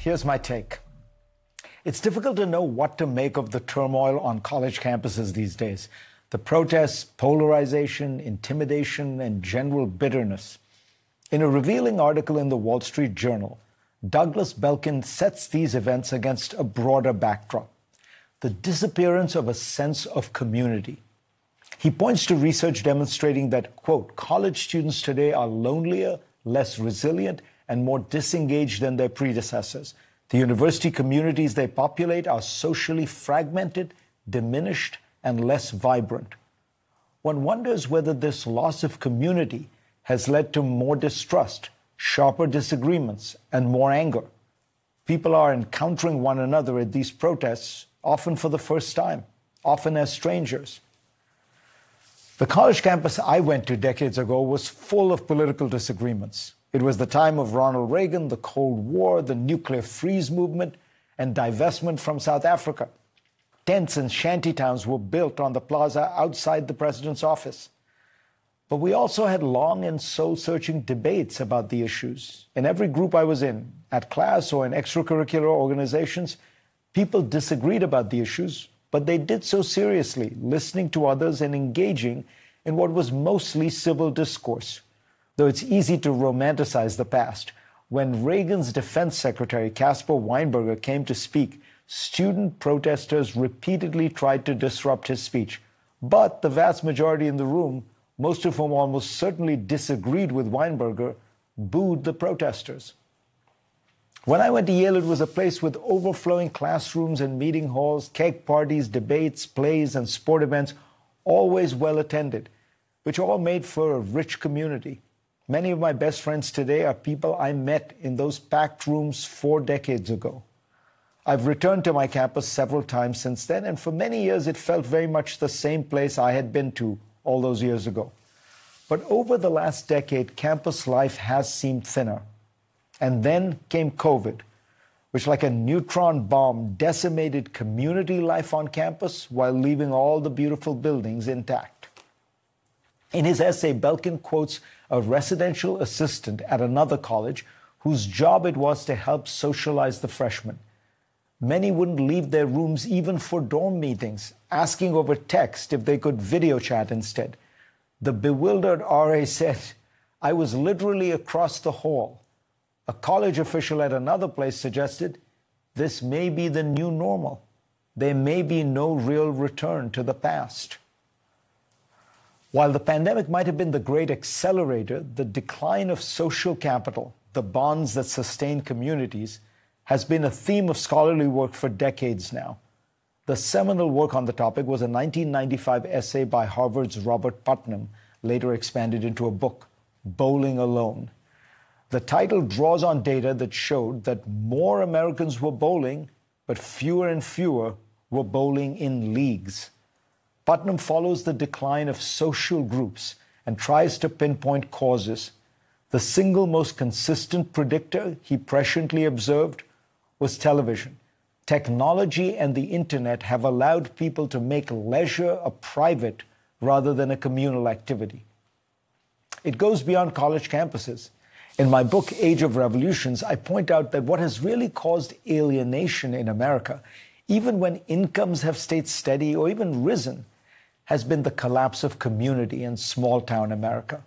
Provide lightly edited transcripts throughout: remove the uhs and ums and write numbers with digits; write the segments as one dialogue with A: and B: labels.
A: Here's my take. It's difficult to know what to make of the turmoil on college campuses these days. The protests, polarization, intimidation, and general bitterness. In a revealing article in the Wall Street Journal, Douglas Belkin sets these events against a broader backdrop: the disappearance of a sense of community. He points to research demonstrating that, quote, college students today are lonelier, less resilient, and more disengaged than their predecessors. The university communities they populate are socially fragmented, diminished, and less vibrant. One wonders whether this loss of community has led to more distrust, sharper disagreements, and more anger. People are encountering one another at these protests, often for the first time, often as strangers. The college campus I went to decades ago was full of political disagreements. It was the time of Ronald Reagan, the Cold War, the nuclear freeze movement, and divestment from South Africa. Tents and shantytowns were built on the plaza outside the president's office. But we also had long and soul-searching debates about the issues. In every group I was in, at class or in extracurricular organizations, people disagreed about the issues, but they did so seriously, listening to others and engaging in what was mostly civil discourse. Though it's easy to romanticize the past, when Reagan's defense secretary, Caspar Weinberger, came to speak, student protesters repeatedly tried to disrupt his speech. But the vast majority in the room, most of whom almost certainly disagreed with Weinberger, booed the protesters. When I went to Yale, it was a place with overflowing classrooms and meeting halls, keg parties, debates, plays, and sport events, always well attended, which all made for a rich community. Many of my best friends today are people I met in those packed rooms 4 decades ago. I've returned to my campus several times since then, and for many years it felt very much the same place I had been to all those years ago. But over the last decade, campus life has seemed thinner. And then came COVID, which like a neutron bomb decimated community life on campus while leaving all the beautiful buildings intact. In his essay, Belkin quotes a residential assistant at another college whose job it was to help socialize the freshmen. Many wouldn't leave their rooms even for dorm meetings, asking over text if they could video chat instead. The bewildered RA said, "I was literally across the hall." A college official at another place suggested, "This may be the new normal. There may be no real return to the past." While the pandemic might have been the great accelerator, the decline of social capital, the bonds that sustain communities, has been a theme of scholarly work for decades now. The seminal work on the topic was a 1995 essay by Harvard's Robert Putnam, later expanded into a book, Bowling Alone. The title draws on data that showed that more Americans were bowling, but fewer and fewer were bowling in leagues. Putnam follows the decline of social groups and tries to pinpoint causes. The single most consistent predictor, he presciently observed, was television. Technology and the internet have allowed people to make leisure a private rather than a communal activity. It goes beyond college campuses. In my book, Age of Revolutions, I point out that what has really caused alienation in America, even when incomes have stayed steady or even risen, has been the collapse of community in small-town America.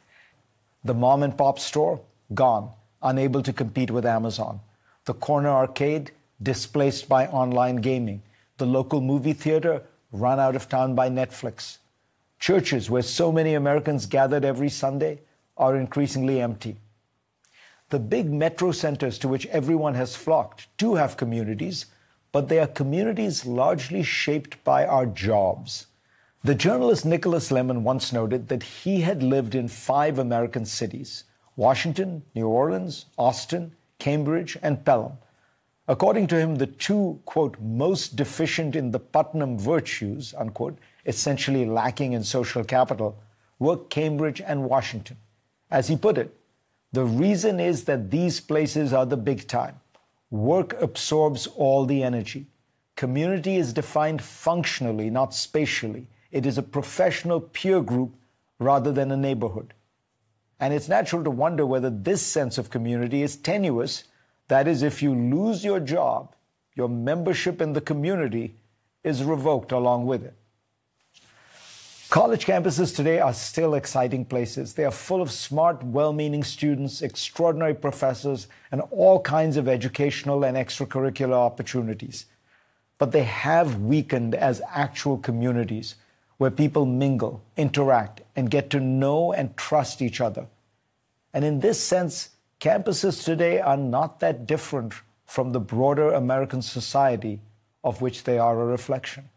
A: The mom-and-pop store, gone, unable to compete with Amazon. The corner arcade, displaced by online gaming. The local movie theater, run out of town by Netflix. Churches, where so many Americans gathered every Sunday, are increasingly empty. The big metro centers to which everyone has flocked do have communities, but they are communities largely shaped by our jobs. The journalist Nicholas Lemon once noted that he had lived in 5 American cities: Washington, New Orleans, Austin, Cambridge, and Pelham. According to him, the 2, quote, most deficient in the Putnam virtues, unquote, essentially lacking in social capital, were Cambridge and Washington. As he put it, the reason is that these places are the big time. Work absorbs all the energy. Community is defined functionally, not spatially. It is a professional peer group rather than a neighborhood. And it's natural to wonder whether this sense of community is tenuous That is, if you lose your job, your membership in the community is revoked along with it. College campuses today are still exciting places. They are full of smart, well-meaning students, extraordinary professors, and all kinds of educational and extracurricular opportunities. But they have weakened as actual communities where people mingle, interact, and get to know and trust each other. And in this sense, campuses today are not that different from the broader American society of which they are a reflection.